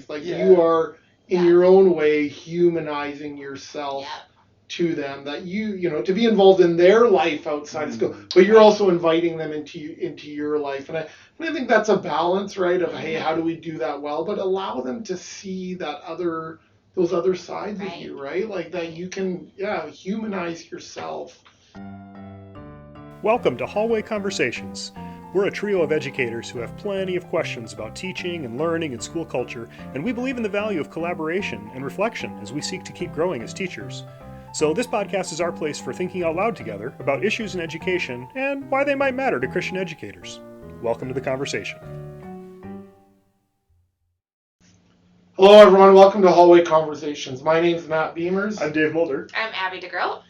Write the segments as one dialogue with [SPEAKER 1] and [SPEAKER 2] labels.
[SPEAKER 1] Like you are in your own way humanizing yourself to them, that you know, to be involved in their life outside of school, but you're also inviting them into your life. And I think that's a balance, right? Of hey, how do we do that well, but allow them to see those other sides of you, right? Like that you can humanize yourself.
[SPEAKER 2] Welcome to Hallway Conversations. We're a trio of educators who have plenty of questions about teaching and learning and school culture, and we believe in the value of collaboration and reflection as we seek to keep growing as teachers. So this podcast is our place for thinking out loud together about issues in education and why they might matter to Christian educators. Welcome to the conversation.
[SPEAKER 1] Hello everyone, welcome to Hallway Conversations. My name's Matt Beamers.
[SPEAKER 2] I'm Dave Mulder.
[SPEAKER 3] I'm Abby DeGroat.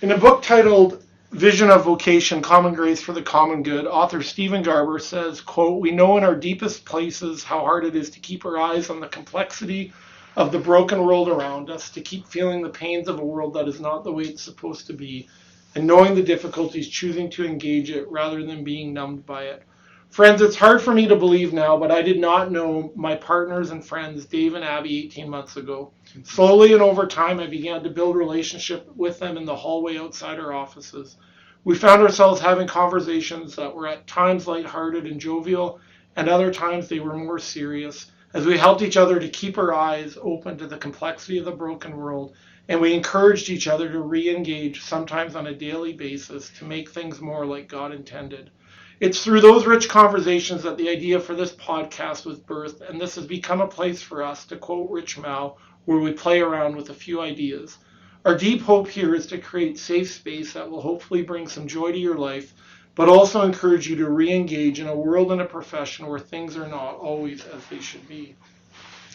[SPEAKER 1] In a book titled Vision of Vocation, Common Grace for the Common Good, author Stephen Garber says, quote, "We know in our deepest places how hard it is to keep our eyes on the complexity of the broken world around us, to keep feeling the pains of a world that is not the way it's supposed to be, and knowing the difficulties, choosing to engage it rather than being numbed by it. Friends, it's hard for me to believe now, but I did not know my partners and friends, Dave and Abby, 18 months ago. Slowly and over time, I began to build relationship with them in the hallway outside our offices. We found ourselves having conversations that were at times lighthearted and jovial, and other times they were more serious, as we helped each other to keep our eyes open to the complexity of the broken world, and we encouraged each other to re-engage, sometimes on a daily basis, to make things more like God intended. It's through those rich conversations that the idea for this podcast was birthed, and this has become a place for us, to quote Rich Mao, where we play around with a few ideas. Our deep hope here is to create safe space that will hopefully bring some joy to your life, but also encourage you to re-engage in a world and a profession where things are not always as they should be.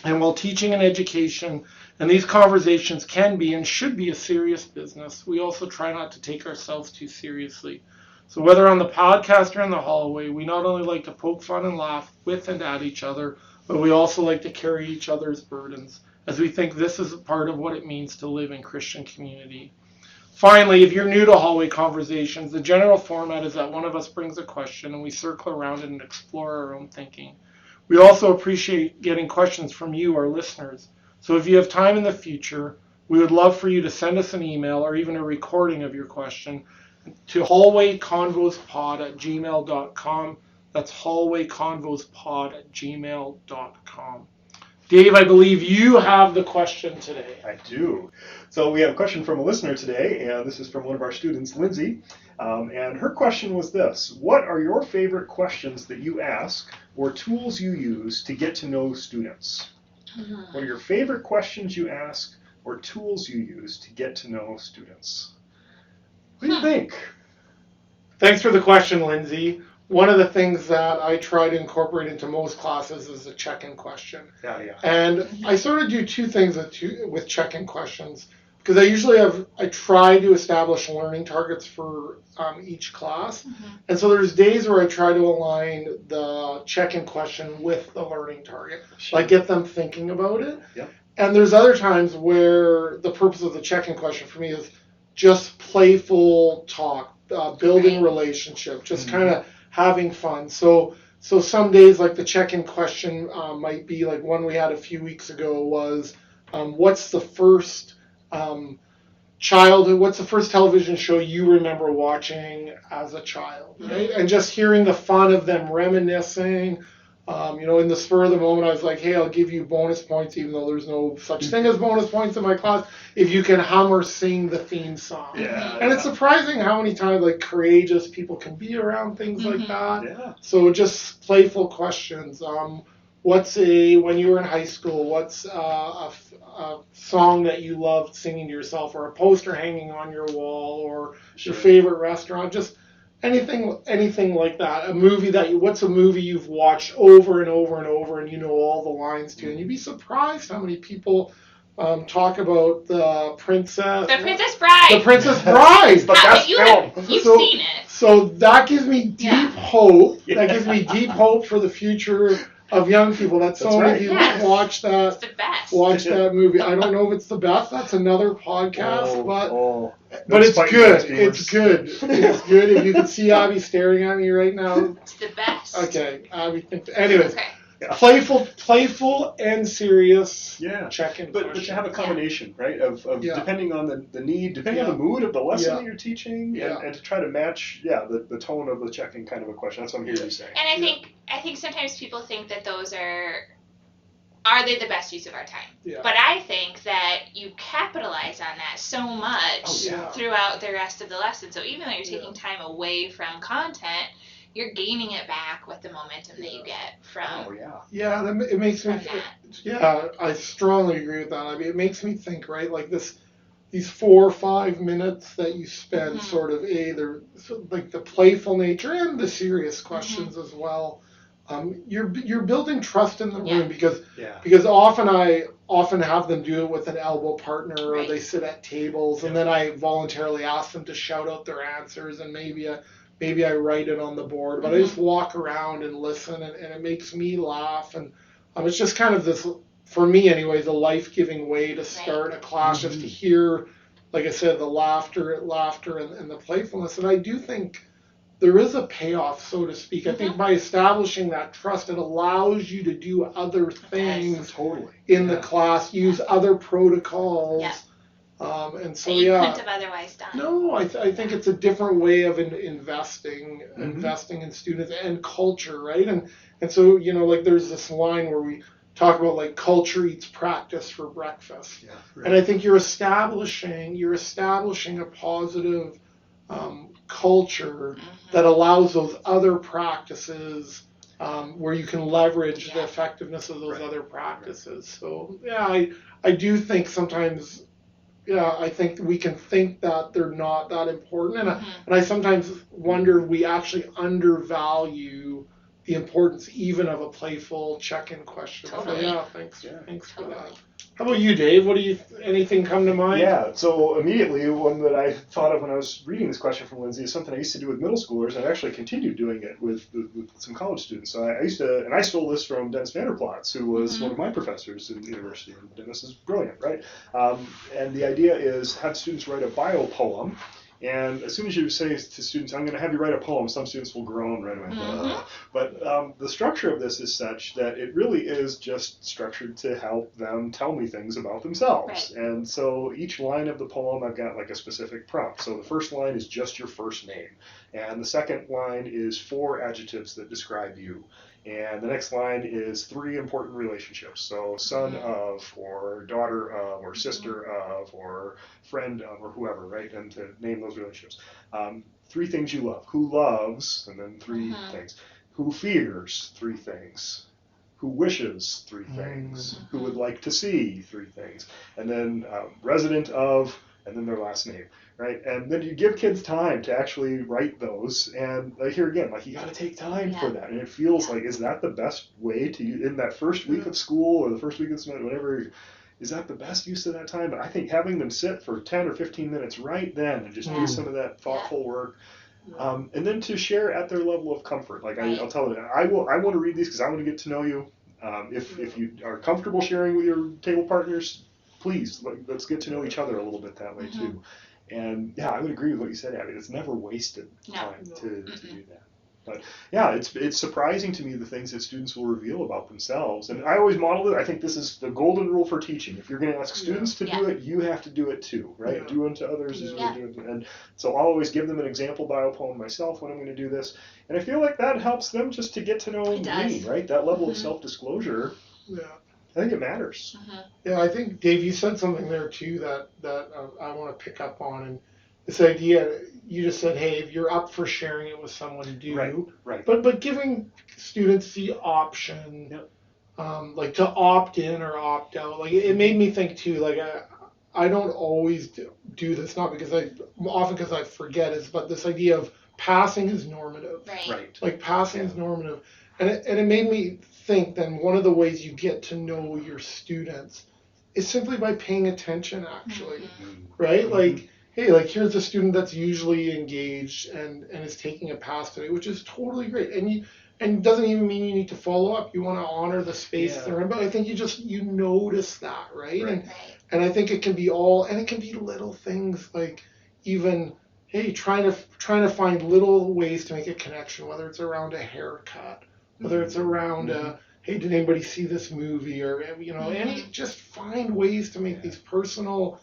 [SPEAKER 1] And while teaching and education and these conversations can be and should be a serious business, we also try not to take ourselves too seriously. So whether on the podcast or in the hallway, we not only like to poke fun and laugh with and at each other, but we also like to carry each other's burdens, as we think this is a part of what it means to live in Christian community. Finally, if you're new to Hallway Conversations, the general format is that one of us brings a question and we circle around it and explore our own thinking. We also appreciate getting questions from you, our listeners. So if you have time in the future, we would love for you to send us an email or even a recording of your question to hallwayconvospod@gmail.com. That's hallwayconvospod@gmail.com. Dave, I believe you have the question today.
[SPEAKER 2] I do. So we have a question from a listener today, and this is from one of our students, Lindsey. And her question was this: what are your favorite questions that you ask or tools you use to get to know students? What are your favorite questions you ask or tools you use to get to know students? What do you think?
[SPEAKER 1] Thanks for the question, Lindsay. One of the things that I try to incorporate into most classes is a check-in question.
[SPEAKER 2] Yeah.
[SPEAKER 1] And I sort of do two things with check-in questions, because I try to establish learning targets for each class. And so there's days where I try to align the check-in question with the learning target, like get them thinking about it.
[SPEAKER 2] Yep.
[SPEAKER 1] And there's other times where the purpose of the check-in question for me is just playful talk, building relationship, just kind of having fun. So some days, like the check-in question might be like one we had a few weeks ago was, what's the first television show you remember watching as a child, right? And just hearing the fun of them reminiscing. In the spur of the moment, I was like, hey, I'll give you bonus points, even though there's no such thing as bonus points in my class, if you can hum or sing the theme song. And it's surprising how many times like courageous people can be around things like that.
[SPEAKER 2] Yeah.
[SPEAKER 1] So just playful questions. When you were in high school, what's a song that you loved singing to yourself, or a poster hanging on your wall, or your favorite restaurant? Just anything like that. What's a movie you've watched over and over and over and you know all the lines to? And you'd be surprised how many people talk about The Princess Bride. The Princess Bride.
[SPEAKER 3] But you've seen it.
[SPEAKER 1] So that gives me deep hope. That gives me deep hope for the future of young people. That's so many people watch that.
[SPEAKER 3] It's the best.
[SPEAKER 1] Watch that movie. I don't know if it's the best. That's another podcast, but it's
[SPEAKER 2] Spike
[SPEAKER 1] good.
[SPEAKER 2] Viewers.
[SPEAKER 1] It's good. It's good. If you can see Abby staring at me right now.
[SPEAKER 3] It's the best.
[SPEAKER 1] Okay, Abby thinks. Anyways, playful and serious.
[SPEAKER 2] Yeah,
[SPEAKER 1] check-in
[SPEAKER 2] but to have a combination, right, of depending on the need, depending on the mood of the lesson that you're teaching, and to try to match, the tone of the check-in kind of a question. That's what I'm hearing you saying.
[SPEAKER 3] And I think sometimes people think that those are they the best use of our time?
[SPEAKER 1] Yeah.
[SPEAKER 3] But I think that you capitalize on that so much throughout the rest of the lesson. So even though you're taking time away from content, you're gaining it back with the momentum that you get from.
[SPEAKER 1] It makes me. I strongly agree with that. I mean, it makes me think, right? Like these 4 or 5 minutes that you spend, sort of either like the playful nature and the serious questions as well. You're building trust in the room because I often have them do it with an elbow partner, or they sit at tables, and then I voluntarily ask them to shout out their answers, and maybe I write it on the board, but I just walk around and listen, and it makes me laugh, and it's just kind of this, for me anyways, a life-giving way to start a class, just to hear, like I said, the laughter and the playfulness, and I do think there is a payoff, so to speak. I think by establishing that trust, it allows you to do other things in the class, use other protocols. And so,
[SPEAKER 3] you couldn't have otherwise done.
[SPEAKER 1] No, I think it's a different way of investing in students and culture, right? And so, like there's this line where we talk about like culture eats practice for breakfast. And I think you're establishing a positive culture that allows those other practices where you can leverage the effectiveness of those other practices. So I do think sometimes I think we can think that they're not that important, and I sometimes wonder if we actually undervalue the importance even of a playful check-in question.
[SPEAKER 3] Totally.
[SPEAKER 1] So thanks for that. How about you, Dave? Anything come to mind?
[SPEAKER 2] Yeah, so immediately one that I thought of when I was reading this question from Lindsey is something I used to do with middle schoolers, and I actually continued doing it with some college students. So I used to, and I stole this from Dennis Vanderplatz, who was one of my professors in the university, and Dennis is brilliant, right? And the idea is have students write a bio poem. And as soon as you say to students, I'm going to have you write a poem, some students will groan right away. But the structure of this is such that it really is just structured to help them tell me things about themselves.
[SPEAKER 3] Right.
[SPEAKER 2] And so each line of the poem, I've got like a specific prompt. So the first line is just your first name. And the second line is 4 adjectives that describe you. And the next line is 3 important relationships. So son of, or daughter of, or sister of, or friend of, or whoever, right? And to name those relationships. 3 things you love. Who loves, and then 3 things. Who fears, 3 things. Who wishes, 3 things. Who would like to see, 3 things. And then resident of, and then their last name, right? And then you give kids time to actually write those. And here again, like you got to take time for that. And it feels like, is that the best way to, in that first week of school or the first week of semester, whatever, is that the best use of that time? But I think having them sit for 10 or 15 minutes right then and just do some of that thoughtful work. And then to share at their level of comfort. Like I'll tell them, I want to read these because I want to get to know you. If you are comfortable sharing with your table partners, please, let's get to know each other a little bit that way too. And I would agree with what you said, Abby. It's never wasted time to do that. But it's surprising to me the things that students will reveal about themselves. And I always model it. I think this is the golden rule for teaching. If you're going to ask students to do it, you have to do it too, right? Do unto others as you do it. And so I'll always give them an example bio poem myself when I'm going to do this. And I feel like that helps them just to get to know me, right? That level of self-disclosure. Yeah. I think it matters.
[SPEAKER 1] Yeah, I think, Dave, you said something there too that I want to pick up on, and this idea, you just said, hey, if you're up for sharing it with someone, do.
[SPEAKER 2] Right.
[SPEAKER 1] But giving students the option, like to opt in or opt out, like it made me think too, like I don't always do this, not because often because I forget it, but this idea of passing is normative.
[SPEAKER 3] Right.
[SPEAKER 1] Like passing is normative. And it made me think then one of the ways you get to know your students is simply by paying attention, actually, right? Like, hey, like here's a student that's usually engaged and is taking a pass today, which is totally great. And it doesn't even mean you need to follow up. You want to honor the space they're in, but I think you notice that, right? And I think it can be and it can be little things like even, hey, trying to find little ways to make a connection, whether it's around a haircut, whether it's around hey, did anybody see this movie? Or, any, just find ways to make these personal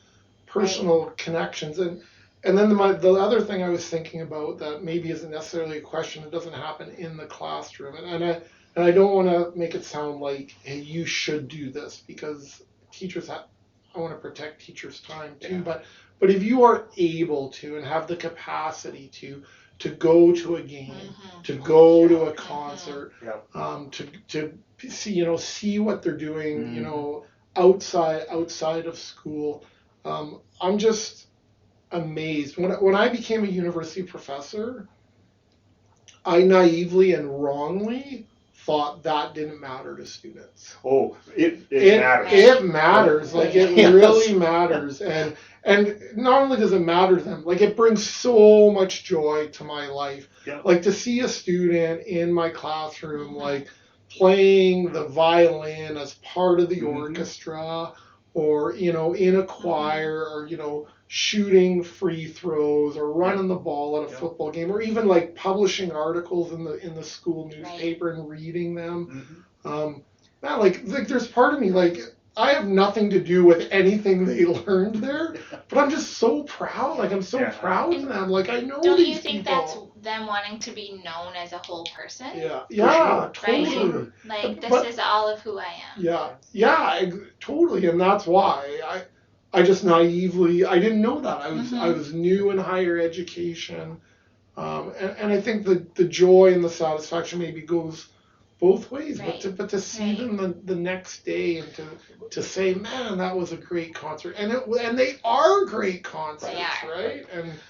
[SPEAKER 1] connections. And then the other thing I was thinking about that maybe isn't necessarily a question, it doesn't happen in the classroom. And I don't want to make it sound like, hey, you should do this, because I want to protect teachers' time too.
[SPEAKER 2] Yeah.
[SPEAKER 1] But if you are able to and have the capacity to go to a game, to go to a concert, to see what they're doing, outside of school, I'm just amazed. When I became a university professor, I naively and wrongly thought that didn't matter to students.
[SPEAKER 2] Oh, it matters.
[SPEAKER 1] It matters. Like, it really matters. And not only does it matter to them, like, it brings so much joy to my life.
[SPEAKER 2] Yeah.
[SPEAKER 1] Like, to see a student in my classroom, like, playing the violin as part of the orchestra, or, in a choir, or, shooting free throws, or running the ball at a football game, or even like publishing articles in the school newspaper and reading them. Like there's part of me, like, I have nothing to do with anything they learned there, but I'm just so proud. Like, I'm so proud of them. Like, I know
[SPEAKER 3] Don't
[SPEAKER 1] these
[SPEAKER 3] you think
[SPEAKER 1] people.
[SPEAKER 3] that's them wanting to be known as a whole person?
[SPEAKER 1] Yeah, totally.
[SPEAKER 3] Right? Like, this is all of who I am.
[SPEAKER 1] Yeah, totally. And that's why I just naively, I didn't know that. I was new in higher education. And I think the joy and the satisfaction maybe goes both ways, but to see them the next day, and to say, man, that was a great concert, and they are great concerts, right?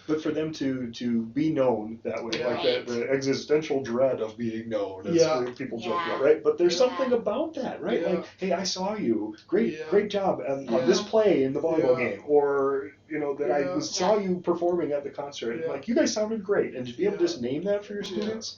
[SPEAKER 2] But for them to be known that way, like the existential dread of being known, as people joke about, right? But there's something about that, right?
[SPEAKER 1] Yeah.
[SPEAKER 2] Like, hey, I saw you, great job on this play in the volleyball game, or that I saw you performing at the concert.
[SPEAKER 1] Yeah.
[SPEAKER 2] Like, you guys sounded great, and to be able to just name that for your students.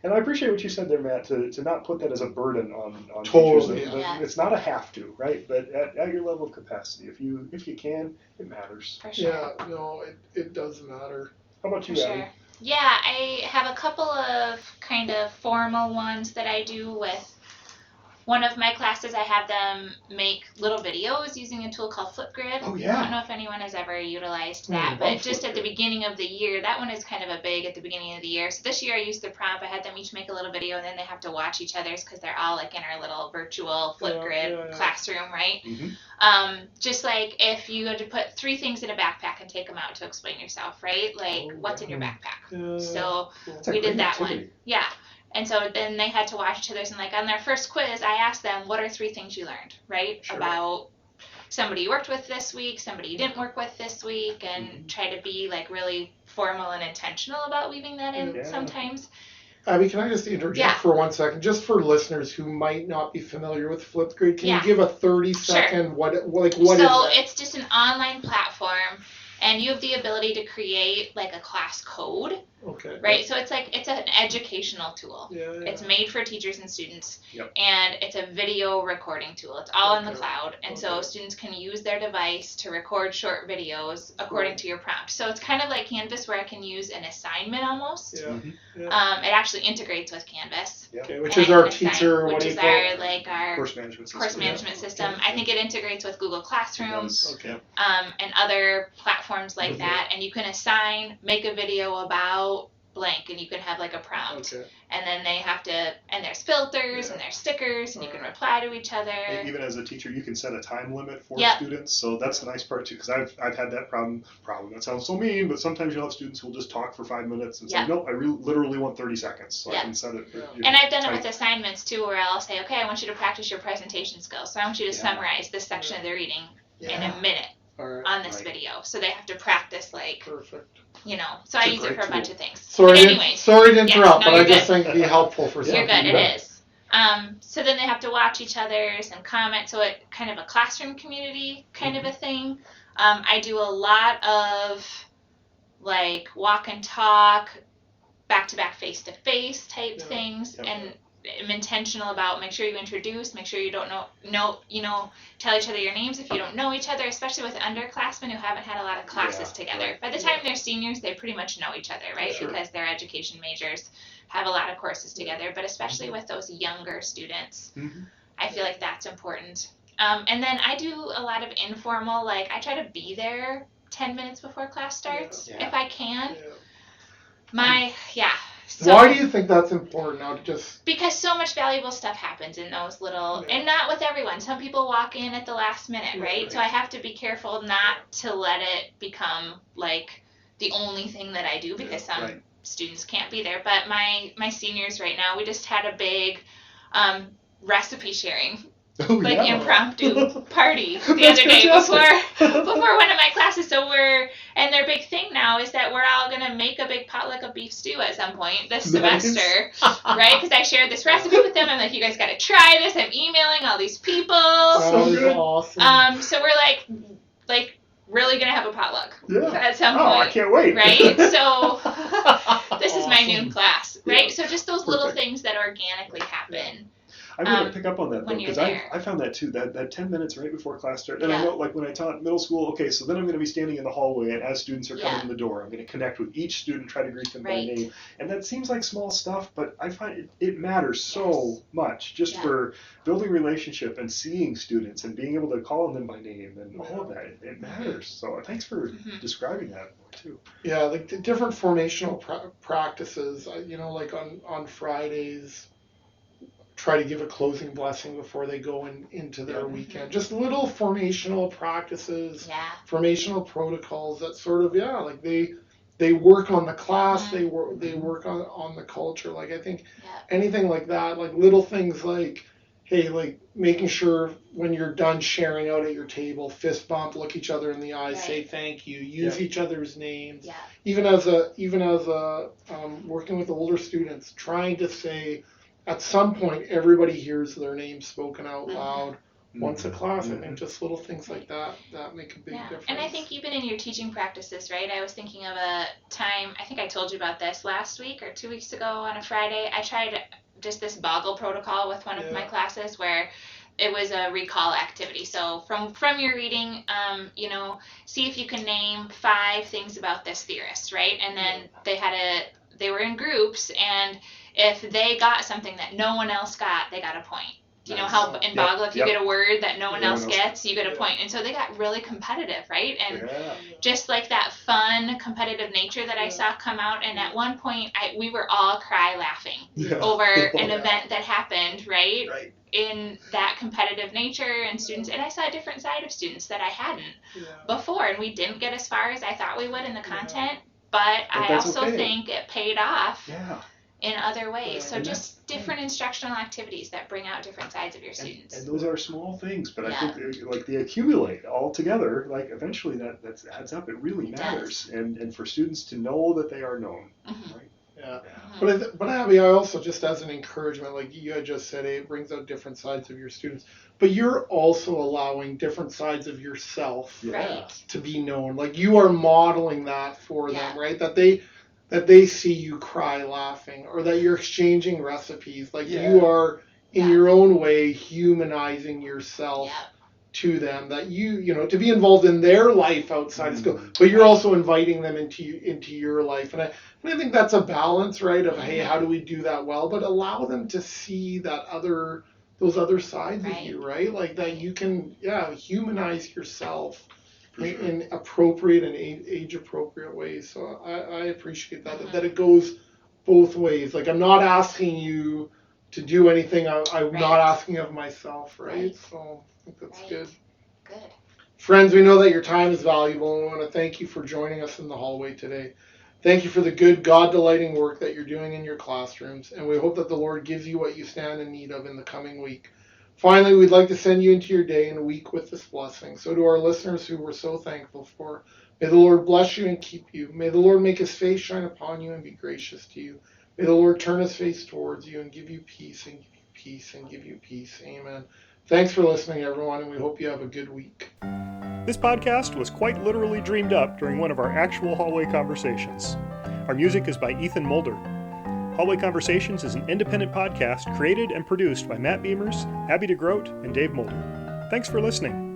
[SPEAKER 2] And I appreciate what you said there, Matt, to not put that as a burden on
[SPEAKER 1] Totally.
[SPEAKER 2] teachers. It's not a have to, right? But at your level of capacity, if you can, it matters.
[SPEAKER 3] For sure.
[SPEAKER 1] Yeah, no, it does matter.
[SPEAKER 2] How about you,
[SPEAKER 3] For
[SPEAKER 2] Abby?
[SPEAKER 3] sure. Yeah, I have a couple of kind of formal ones that I do with one of my classes. I have them make little videos using a tool called Flipgrid.
[SPEAKER 2] Oh, yeah.
[SPEAKER 3] I don't know if anyone has ever utilized that, but just at the beginning of the year, that one is kind of a big at the beginning of the year. So this year I used the prompt. I had them each make a little video, and then they have to watch each other's, because they're all like in our little virtual Flipgrid classroom, right? Just like if you had to put 3 things in a backpack and take them out to explain yourself, right? Like, what's in your backpack? So we did that one. Yeah. And so then they had to watch each other's, and like on their first quiz, I asked them, what are 3 things you learned, right? About somebody you worked with this week, somebody you didn't work with this week, and try to be like really formal and intentional about weaving that in sometimes.
[SPEAKER 1] Abby, can I just interject for 1 second? Just for listeners who might not be familiar with Flipgrid, can you give a 30-second, what is it?
[SPEAKER 3] So it's just an online platform, and you have the ability to create like a class code.
[SPEAKER 1] Okay.
[SPEAKER 3] Right, so it's an educational tool. It's made for teachers and students, and it's a video recording tool. It's all in the cloud, and so students can use their device to record short videos according to your prompt. So it's kind of like Canvas, where I can use an assignment almost. It actually integrates with Canvas.
[SPEAKER 1] Which is our teacher,
[SPEAKER 3] which is our
[SPEAKER 2] course management
[SPEAKER 3] system. I think it integrates with Google Classroom, and other platforms like that. And you can make a video about blank, and you can have like a prompt, and then they have to, and there's filters and there's stickers, and you can reply to each other.
[SPEAKER 2] And even as a teacher, you can set a time limit for students, so that's the nice part too, because I've had that problem, that sounds so mean, but sometimes you'll have students who will just talk for 5 minutes and say, nope, I literally want 30 seconds, so I can set it.
[SPEAKER 3] And I've done it with assignments too, where I'll say, okay, I want you to practice your presentation skills, so I want you to summarize this section of the reading in a minute on this video, so they have to practice so I use it for a bunch of things.
[SPEAKER 1] Sorry to interrupt, but I just think it'd be helpful for some
[SPEAKER 3] people. You're good,
[SPEAKER 1] people.
[SPEAKER 3] it is. So then they have to watch each other's and comment, so it kind of a classroom community kind of a thing. I do a lot of like walk and talk, back-to-back face-to-face type things, and am intentional about make sure you introduce, make sure you don't tell each other your names if you don't know each other, especially with underclassmen who haven't had a lot of classes together. By the time they're seniors, they pretty much know each other, right?
[SPEAKER 2] Sure.
[SPEAKER 3] Because they're education majors, have a lot of courses together. But especially with those younger students, I feel like that's important. And then I do a lot of informal, like I try to be there 10 minutes before class starts if I can. So,
[SPEAKER 1] why do you think that's important now?
[SPEAKER 3] Because so much valuable stuff happens in those little, and not with everyone. Some people walk in at the last minute, right? So I have to be careful not to let it become like the only thing that I do, because some students can't be there. But my seniors right now, we just had a big recipe sharing. Impromptu party the other day before one of my classes. So and their big thing now is that we're all going to make a big potluck of beef stew at some point this semester, right? Because I shared this recipe with them. I'm like, you guys got to try this. I'm emailing all these people.
[SPEAKER 1] So good. Awesome.
[SPEAKER 3] So we're like really going to have a potluck at some point.
[SPEAKER 2] I can't wait.
[SPEAKER 3] Right? So this is my noon class, right? So just those little things that organically happen.
[SPEAKER 2] I'm going to pick up on that, though, because I found that, too, that 10 minutes right before class starts. And I know, like, when I taught middle school, okay, so then I'm going to be standing in the hallway, and as students are coming in the door, I'm going to connect with each student, try to greet them by name. And that seems like small stuff, but I find it matters so much just for building relationship and seeing students and being able to call on them by name and all of that. It matters. So thanks for describing that more, too.
[SPEAKER 1] Yeah, like the different formational practices, like on Fridays, try to give a closing blessing before they go into their weekend. Just little formational practices, formational protocols that sort of, like they work on the class, they work on the culture. Like I think anything like that, like little things like, hey, like making sure when you're done sharing out at your table, fist bump, look each other in the eyes, say thank you, use each other's names. Even as working with older students, trying to say, at some point, everybody hears their name spoken out loud once a class. I think just little things like that make a big difference.
[SPEAKER 3] And I think even in your teaching practices, right? I was thinking of a time, I think I told you about this last week or 2 weeks ago on a Friday. I tried just this boggle protocol with one of my classes where it was a recall activity. So from your reading, see if you can name 5 things about this theorist, right? And then they were in groups, and if they got something that no one else got, they got a point. You know how in Boggle, if you get a word that no one else gets, you get a point. And so they got really competitive, right? And just like that fun, competitive nature that I saw come out. And at one point, we were all cry laughing over an event that happened, right? In that competitive nature and students. And I saw a different side of students that I hadn't before. And we didn't get as far as I thought we would in the content. But I also think it paid off in other ways. So just different instructional activities that bring out different sides of your students.
[SPEAKER 2] And those are small things, but I think like they accumulate all together. Like eventually that adds up. It really matters. And for students to know that they are known. Right?
[SPEAKER 1] Yeah. But Abby, I also, just as an encouragement, like you had just said, it brings out different sides of your students. But you're also allowing different sides of yourself to be known. Like you are modeling that for them, right? That they see you cry laughing, or that you're exchanging recipes. Like you are, in your own way, humanizing yourself to them. That you to be involved in their life outside of school, but you're also inviting them into your life. And I think that's a balance, right? Of hey, how do we do that well? But allow them to see those other sides of you, right? Like that you can humanize yourself in appropriate and age appropriate ways. So I appreciate that it goes both ways. Like I'm not asking you to do anything I'm not asking of myself, right? So I think that's good. Friends, we know that your time is valuable, and we want to thank you for joining us in the hallway today. Thank you for the good, God-delighting work that you're doing in your classrooms, and we hope that the Lord gives you what you stand in need of in the coming week. Finally, we'd like to send you into your day and week with this blessing. So to our listeners who we're so thankful for, may the Lord bless you and keep you. May the Lord make his face shine upon you and be gracious to you. May the Lord turn his face towards you and give you peace and give you peace and give you peace. Amen. Thanks for listening, everyone, and we hope you have a good week.
[SPEAKER 2] This podcast was quite literally dreamed up during one of our actual hallway conversations. Our music is by Ethan Mulder. Hallway Conversations is an independent podcast created and produced by Matt Beamers, Abby DeGroat, and Dave Mulder. Thanks for listening.